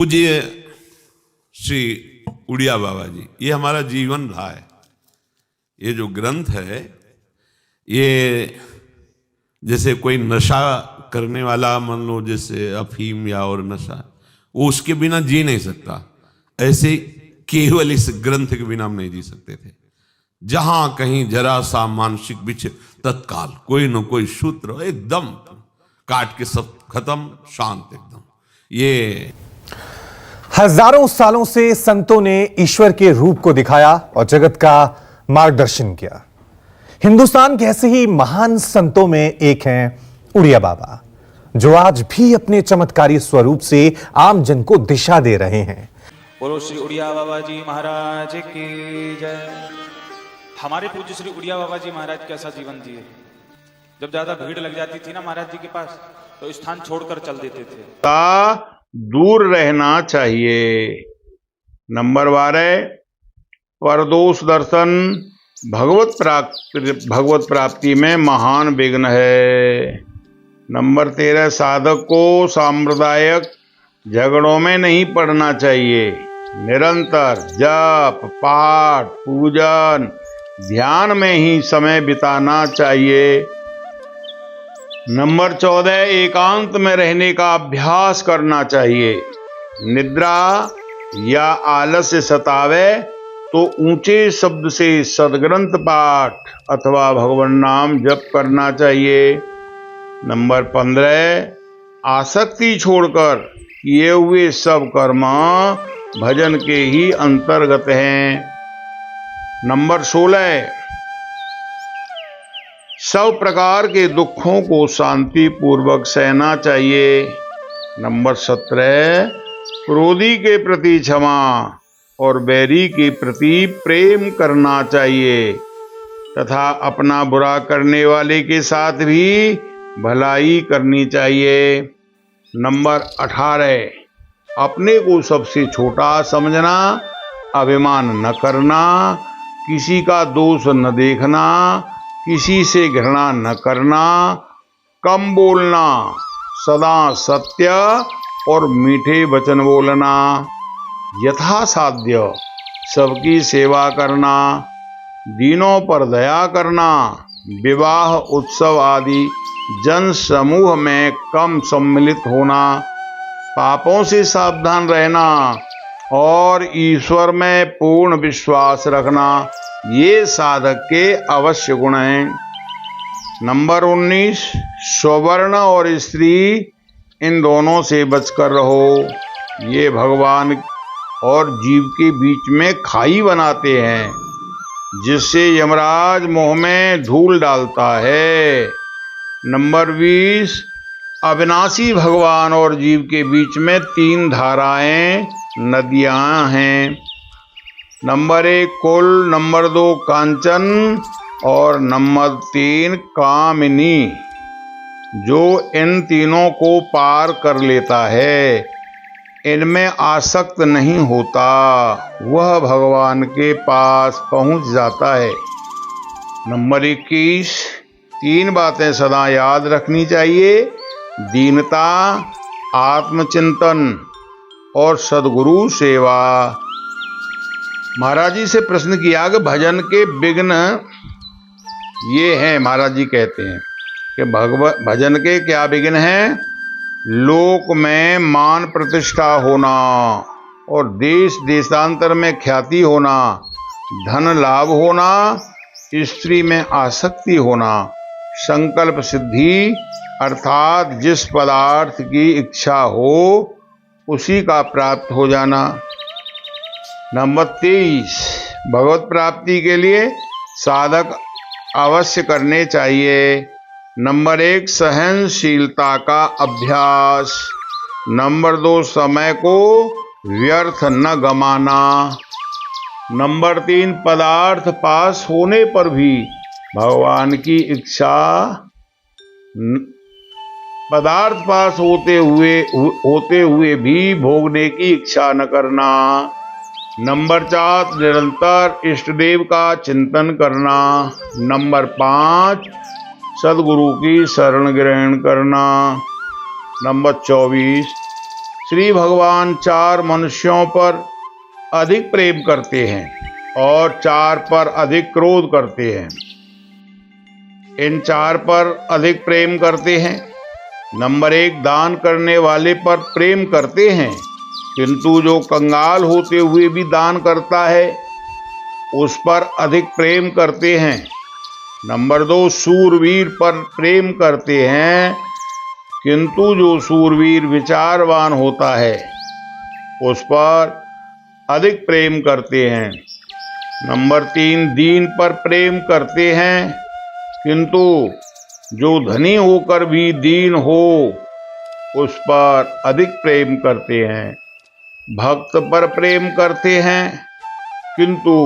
पूज्य श्री उड़िया बाबा जी, ये हमारा जीवन रहा है। ये जो ग्रंथ है, ये जैसे कोई नशा करने वाला, मान लो जैसे अफीम या और नशा, वो उसके बिना जी नहीं सकता, ऐसे केवल इस ग्रंथ के बिना हम नहीं जी सकते थे। जहां कहीं जरा सा मानसिक बिछ, तत्काल कोई न कोई सूत्र एकदम काट के सब खत्म, शांत एकदम। ये हजारों सालों से संतों ने ईश्वर के रूप को दिखाया और जगत का मार्गदर्शन किया। हिंदुस्तान के ऐसे ही महान संतों में एक हैं उड़िया बाबा, जो आज भी अपने चमत्कारी स्वरूप से आम जन को दिशा दे रहे हैं। बोलो श्री उड़िया बाबा जी महाराज की जय। हमारे पूज्य श्री उड़िया बाबा जी महाराज कैसा जीवन जिए। जब ज्यादा भीड़ लग जाती थी ना महाराज जी के पास, तो स्थान छोड़कर चल देते थे। दूर रहना चाहिए। नंबर 12, परदोष दर्शन भगवत प्राप्ति में महान विघ्न है। नंबर 13, साधक को सांप्रदायिक झगड़ों में नहीं पड़ना चाहिए। निरंतर जप, पाठ, पूजन, ध्यान में ही समय बिताना चाहिए। नंबर 14, एकांत में रहने का अभ्यास करना चाहिए। निद्रा या आलस्य सतावे तो ऊंचे शब्द से सदग्रंथ पाठ अथवा भगवान नाम जप करना चाहिए। नंबर 15, आसक्ति छोड़कर किए हुए सब कर्म भजन के ही अंतर्गत हैं। नंबर 16, सब प्रकार के दुखों को शांति पूर्वक सहना चाहिए। नंबर 17, क्रोधी के प्रति क्षमा और बैरी के प्रति प्रेम करना चाहिए तथा अपना बुरा करने वाले के साथ भी भलाई करनी चाहिए। नंबर 18, अपने को सबसे छोटा समझना, अभिमान न करना, किसी का दोष न देखना, किसी से घृणा न करना, कम बोलना, सदा सत्य और मीठे वचन बोलना, यथासाध्य सबकी सेवा करना, दीनों पर दया करना, विवाह उत्सव आदि जन समूह में कम सम्मिलित होना, पापों से सावधान रहना और ईश्वर में पूर्ण विश्वास रखना, ये साधक के अवश्य गुण हैं। नंबर 19, स्ववर्ण और स्त्री इन दोनों से बचकर रहो। ये भगवान और जीव के बीच में खाई बनाते हैं, जिससे यमराज मुंह में धूल डालता है। नंबर 20, अविनाशी भगवान और जीव के बीच में 3 धाराएं, नदियां हैं। नंबर 1, कुल। नंबर 2, कांचन और नंबर 3, कामिनी। जो इन तीनों को पार कर लेता है, इनमें आसक्त नहीं होता, वह भगवान के पास पहुंच जाता है। नंबर 21, 3 बातें सदा याद रखनी चाहिए: दीनता, आत्मचिंतन और सद्गुरु सेवा। महाराज जी से प्रश्न किया कि भजन के विघ्न ये हैं। महाराज जी कहते हैं कि भजन के क्या विघ्न हैं? लोक में मान प्रतिष्ठा होना और देश देशांतर में ख्याति होना, धन लाभ होना, स्त्री में आसक्ति होना, संकल्प सिद्धि अर्थात जिस पदार्थ की इच्छा हो उसी का प्राप्त हो जाना। नंबर 23, भगवत प्राप्ति के लिए साधक अवश्य करने चाहिए। नंबर 1, सहनशीलता का अभ्यास। नंबर 2, समय को व्यर्थ न गमाना। नंबर 3, पदार्थ पास होने पर भी भगवान की इच्छा, पदार्थ पास होते हुए भी भोगने की इच्छा न करना। नंबर 4, निरंतर इष्ट देव का चिंतन करना। नंबर 5, सदगुरु की शरण ग्रहण करना। नंबर 24, श्री भगवान 4 मनुष्यों पर अधिक प्रेम करते हैं और 4 पर अधिक क्रोध करते हैं। इन 4 पर अधिक प्रेम करते हैं। नंबर 1, दान करने वाले पर प्रेम करते हैं, किंतु जो कंगाल होते हुए भी दान करता है उस पर अधिक प्रेम करते हैं। नंबर 2, सूरवीर पर प्रेम करते हैं, किंतु जो सूरवीर विचारवान होता है उस पर अधिक प्रेम करते हैं। नंबर 3, दीन पर प्रेम करते हैं, किंतु जो धनी होकर भी दीन हो उस पर अधिक प्रेम करते हैं। भक्त पर प्रेम करते हैं, किंतु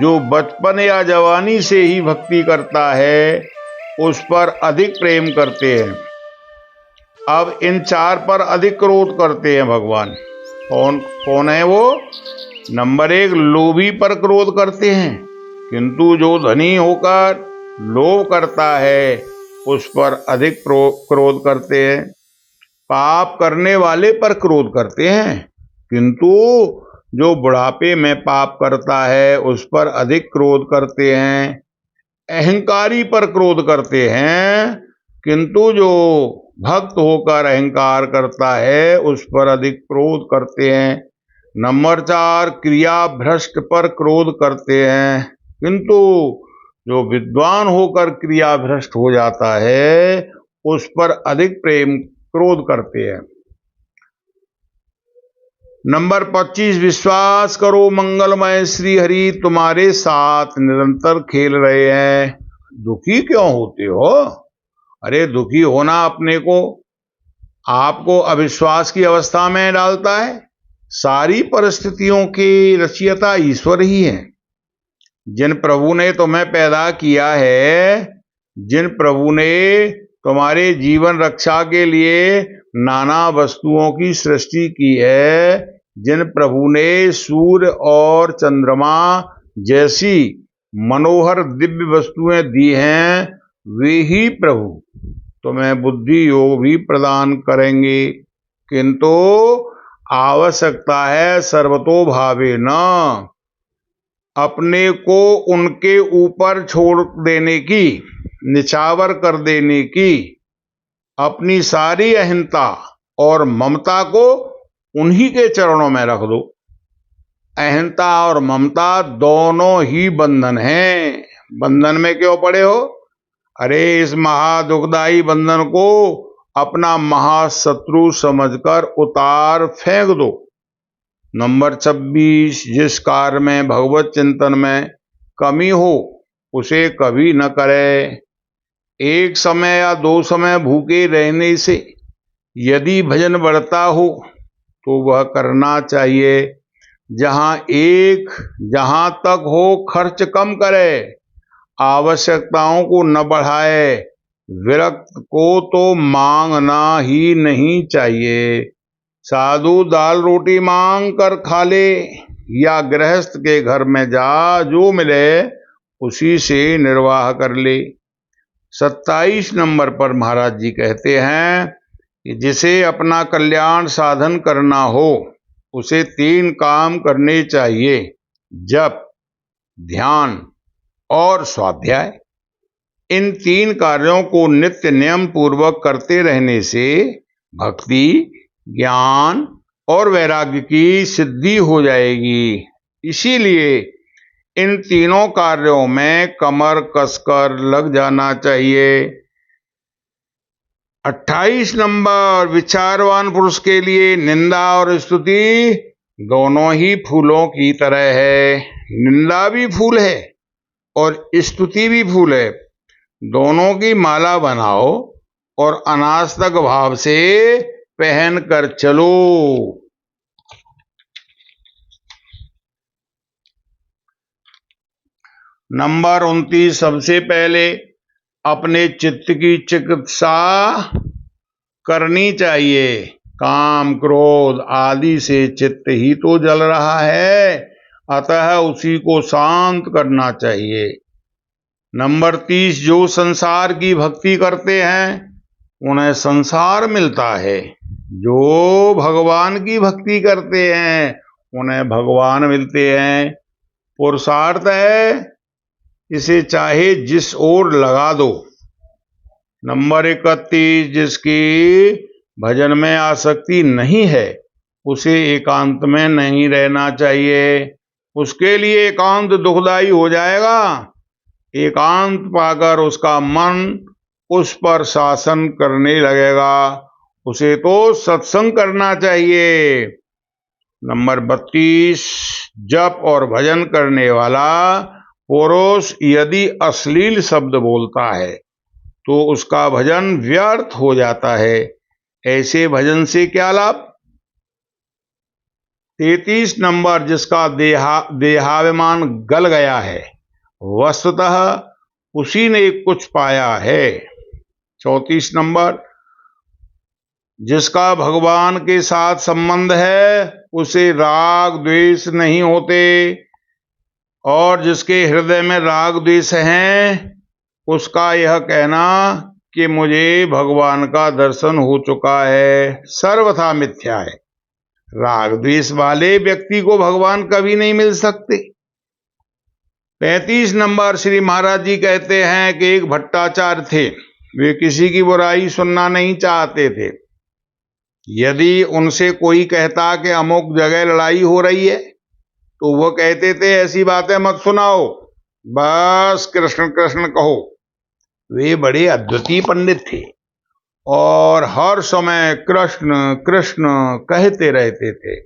जो बचपन या जवानी से ही भक्ति करता है उस पर अधिक प्रेम करते हैं। अब इन 4 पर अधिक क्रोध करते हैं भगवान। कौन कौन है वो? नंबर 1, लोभी पर क्रोध करते हैं, किंतु जो धनी होकर लोभ करता है उस पर अधिक क्रोध करते हैं। पाप करने वाले पर क्रोध करते हैं, किंतु जो बुढ़ापे में पाप करता है उस पर अधिक क्रोध करते हैं। अहंकारी पर क्रोध करते हैं, किंतु जो भक्त होकर अहंकार करता है उस पर अधिक क्रोध करते हैं। नंबर 4, क्रिया भ्रष्ट पर क्रोध करते हैं, किंतु जो विद्वान होकर क्रिया भ्रष्ट हो जाता है उस पर अधिक प्रेम क्रोध करते हैं। नंबर 25, विश्वास करो मंगलमय श्री हरि तुम्हारे साथ निरंतर खेल रहे हैं। दुखी क्यों होते हो? अरे दुखी होना अपने को आपको अविश्वास की अवस्था में डालता है। सारी परिस्थितियों की रचयिता ईश्वर ही है। जिन प्रभु ने तुम्हें पैदा किया है, जिन प्रभु ने तुम्हारे जीवन रक्षा के लिए नाना वस्तुओं की सृष्टि की है, जिन प्रभु ने सूर्य और चंद्रमा जैसी मनोहर दिव्य वस्तुएं दी हैं, वे ही प्रभु तुम्हें बुद्धि योग भी प्रदान करेंगे, किंतु आवश्यकता है सर्वतो भावे न अपने को उनके ऊपर छोड़ देने की, निछावर कर देने की। अपनी सारी अहंता और ममता को उन्हीं के चरणों में रख दो। अहंता और ममता दोनों ही बंधन हैं। बंधन में क्यों पड़े हो? अरे इस महादुखदायी बंधन को अपना महाशत्रु समझकर उतार फेंक दो। नंबर 26, जिस कार्य में भगवत चिंतन में कमी हो उसे कभी न करे। एक समय या 2 समय भूखे रहने से यदि भजन बढ़ता हो तो वह करना चाहिए। जहां तक हो खर्च कम करे, आवश्यकताओं को न बढ़ाए। विरक्त को तो मांगना ही नहीं चाहिए। साधु दाल रोटी मांग कर खा ले या गृहस्थ के घर में जा जो मिले उसी से निर्वाह कर ले। 27 नंबर पर महाराज जी कहते हैं कि जिसे अपना कल्याण साधन करना हो उसे 3 काम करने चाहिए: जप, ध्यान और स्वाध्याय। इन 3 कार्यों को नित्य नियम पूर्वक करते रहने से भक्ति, ज्ञान और वैराग्य की सिद्धि हो जाएगी। इसीलिए इन तीनों कार्यों में कमर कसकर लग जाना चाहिए। 28 नंबर, विचारवान पुरुष के लिए निंदा और स्तुति दोनों ही फूलों की तरह है। निंदा भी फूल है और स्तुति भी फूल है। दोनों की माला बनाओ और अनासक्त भाव से पहन कर चलो। नंबर 29, सबसे पहले अपने चित्त की चिकित्सा करनी चाहिए। काम क्रोध आदि से चित्त ही तो जल रहा है, अतः उसी को शांत करना चाहिए। नंबर 30, जो संसार की भक्ति करते हैं उन्हें संसार मिलता है, जो भगवान की भक्ति करते हैं उन्हें भगवान मिलते हैं। पुरुषार्थ है, इसे चाहे जिस ओर लगा दो। नंबर 31, जिसकी भजन में आसक्ति नहीं है उसे एकांत में नहीं रहना चाहिए। उसके लिए एकांत दुखदाई हो जाएगा। एकांत पाकर उसका मन उस पर शासन करने लगेगा। उसे तो सत्संग करना चाहिए। नंबर 32, जप और भजन करने वाला पुरुष यदि अश्लील शब्द बोलता है तो उसका भजन व्यर्थ हो जाता है। ऐसे भजन से क्या लाभ? 33 नंबर, जिसका देहाभिमान गल गया है वस्तुतः उसी ने कुछ पाया है। 34 नंबर, जिसका भगवान के साथ संबंध है उसे राग द्वेष नहीं होते, और जिसके हृदय में राग द्वेष हैं उसका यह कहना कि मुझे भगवान का दर्शन हो चुका है सर्वथा मिथ्या है। राग द्वेष वाले व्यक्ति को भगवान कभी नहीं मिल सकते। 35 नंबर, श्री महाराज जी कहते हैं कि एक भट्टाचार्य थे। वे किसी की बुराई सुनना नहीं चाहते थे। यदि उनसे कोई कहता कि अमुक जगह लड़ाई हो रही है तो वो कहते थे ऐसी बातें मत सुनाओ, बस कृष्ण कृष्ण कहो। वे बड़े अद्वितीय पंडित थे और हर समय कृष्ण कृष्ण कहते रहते थे।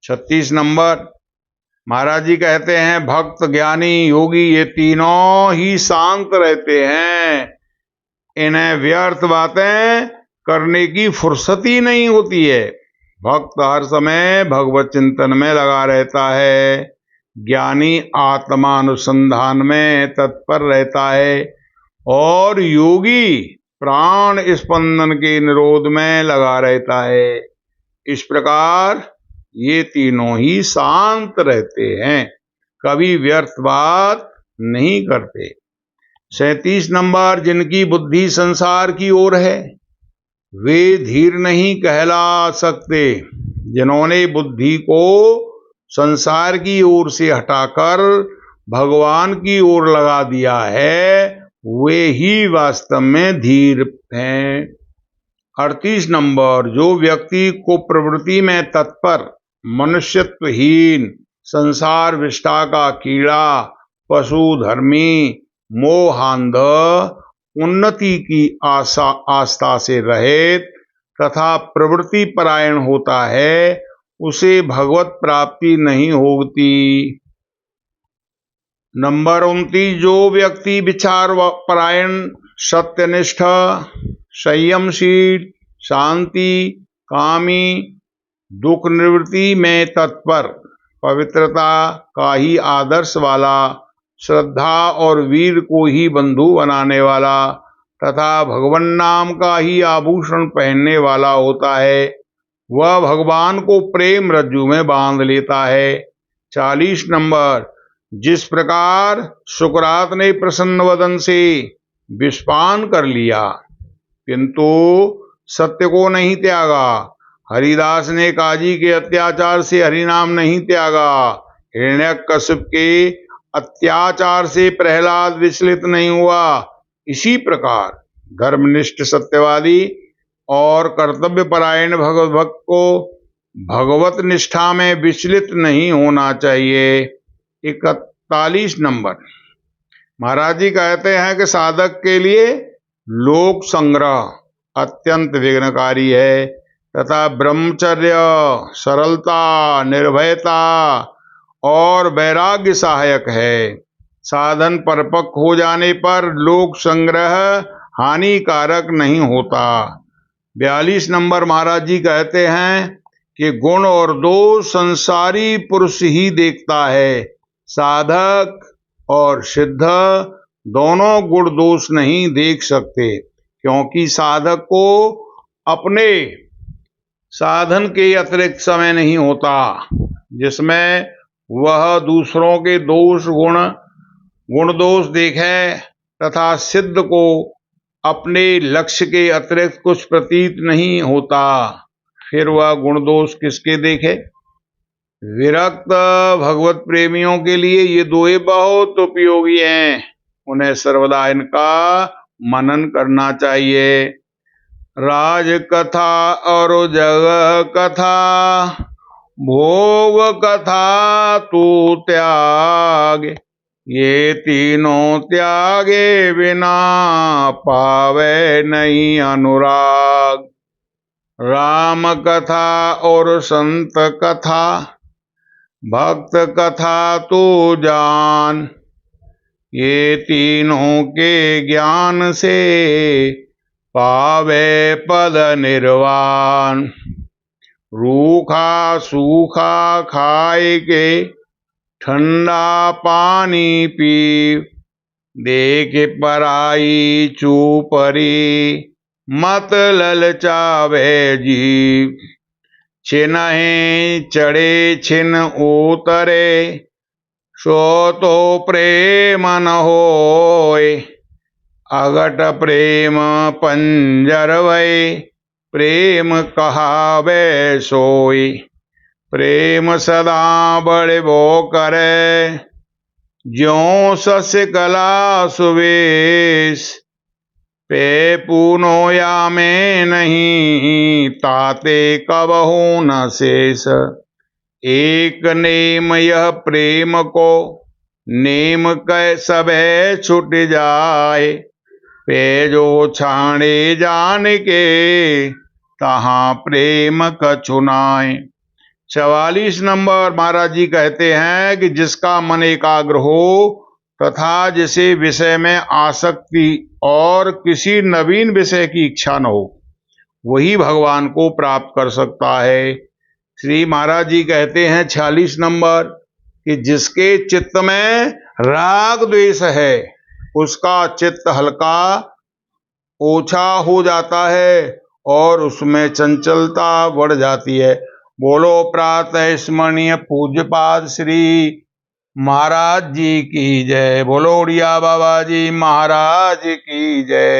36 नंबर, महाराज जी कहते हैं भक्त ज्ञानी योगी ये तीनों ही शांत रहते हैं। इन्हें व्यर्थ बातें करने की फुर्सत ही नहीं होती है। भक्त हर समय भगवत चिंतन में लगा रहता है। ज्ञानी आत्मानुसंधान में तत्पर रहता है और योगी प्राण स्पंदन के निरोध में लगा रहता है। इस प्रकार ये तीनों ही शांत रहते हैं, कभी व्यर्थ बात नहीं करते। 37 नंबर, जिनकी बुद्धि संसार की ओर है वे धीर नहीं कहला सकते। जिन्होंने बुद्धि को संसार की ओर से हटाकर भगवान की ओर लगा दिया है वे ही वास्तव में धीर हैं। 38 नंबर, जो व्यक्ति को प्रवृत्ति में तत्पर, मनुष्यत्वहीन, संसार विष्टा का कीड़ा, पशु धर्मी, मोहांध, उन्नति की आस्था से रहित तथा प्रवृत्ति परायण होता है उसे भगवत प्राप्ति नहीं होती। नंबर 29, जो व्यक्ति विचार परायण, सत्यनिष्ठ, संयमशील, शांति कामी, दुख निवृत्ति में तत्पर, पवित्रता का ही आदर्श वाला, श्रद्धा और वीर को ही बंधु बनाने वाला तथा भगवान नाम का ही आभूषण पहनने वाला होता है वह भगवान को प्रेम रज्जु में बांध लेता है। 40 नंबर, जिस प्रकार सुकरात ने प्रसन्न वदन से विषपान कर लिया किंतु सत्य को नहीं त्यागा, हरिदास ने काजी के अत्याचार से हरिनाम नहीं त्यागा, हिरण्यकश्यप के अत्याचार से प्रहलाद विचलित नहीं हुआ, इसी प्रकार धर्मनिष्ठ सत्यवादी और कर्तव्य परायण भगवत भक्त को भगवत निष्ठा में विचलित नहीं होना चाहिए। 41 नंबर, महाराज जी कहते हैं कि साधक के लिए लोक संग्रह अत्यंत विघ्नकारी है तथा ब्रह्मचर्य, सरलता, निर्भयता और वैराग्य सहायक है। साधन परिपक्व हो जाने पर लोक संग्रह हानिकारक नहीं होता। 42 नंबर, महाराज जी कहते हैं कि गुण और दोष संसारी पुरुष ही देखता है, साधक और सिद्ध दोनों गुण दोष नहीं देख सकते, क्योंकि साधक को अपने साधन के अतिरिक्त समय नहीं होता जिसमें वह दूसरों के दोष गुण दोष देखे तथा सिद्ध को अपने लक्ष्य के अतिरिक्त कुछ प्रतीत नहीं होता। फिर वह गुण दोष किसके देखे। विरक्त भगवत प्रेमियों के लिए ये दोहे बहुत उपयोगी हैं, उन्हें सर्वदा इनका मनन करना चाहिए। राज कथा और जग कथा, भोग कथा तू त्याग, ये तीनों त्यागे बिना पावे नहीं अनुराग। राम कथा और संत कथा, भक्त कथा तू जान, ये तीनों के ज्ञान से पावे पद निर्वाण। रूखा सूखा खाए के ठंडा पानी पी, देख पराई चूपरी मत ललचावे जीव। छिनहि चढ़े छिन उतरे, सो तो प्रेम न होय। अगट प्रेम पंजर वै, प्रेम कहावे सोई। प्रेम सदा बढ़बो करे, ज्यों सस्य कला सुवेश। पे पूनोया में नहीं, ताते कबहू न शेष। एक नेम यह प्रेम को, नेम कै सबे छुट जाए। पे जो छाणे जान के, तहाँ प्रेम कछु नाय। 44 नंबर महाराज जी कहते हैं कि जिसका मन एकाग्र हो तथा जिसे विषय में आसक्ति और किसी नवीन विषय की इच्छा न हो, वही भगवान को प्राप्त कर सकता है। श्री महाराज जी कहते हैं 46 नंबर कि जिसके चित्त में राग द्वेष है, उसका चित्त हल्का ओछा हो जाता है और उसमें चंचलता बढ़ जाती है। बोलो प्रातः स्मरणीय पूज्यपाद श्री महाराज जी की जय। बोलो उड़िया बाबा जी महाराज की जय।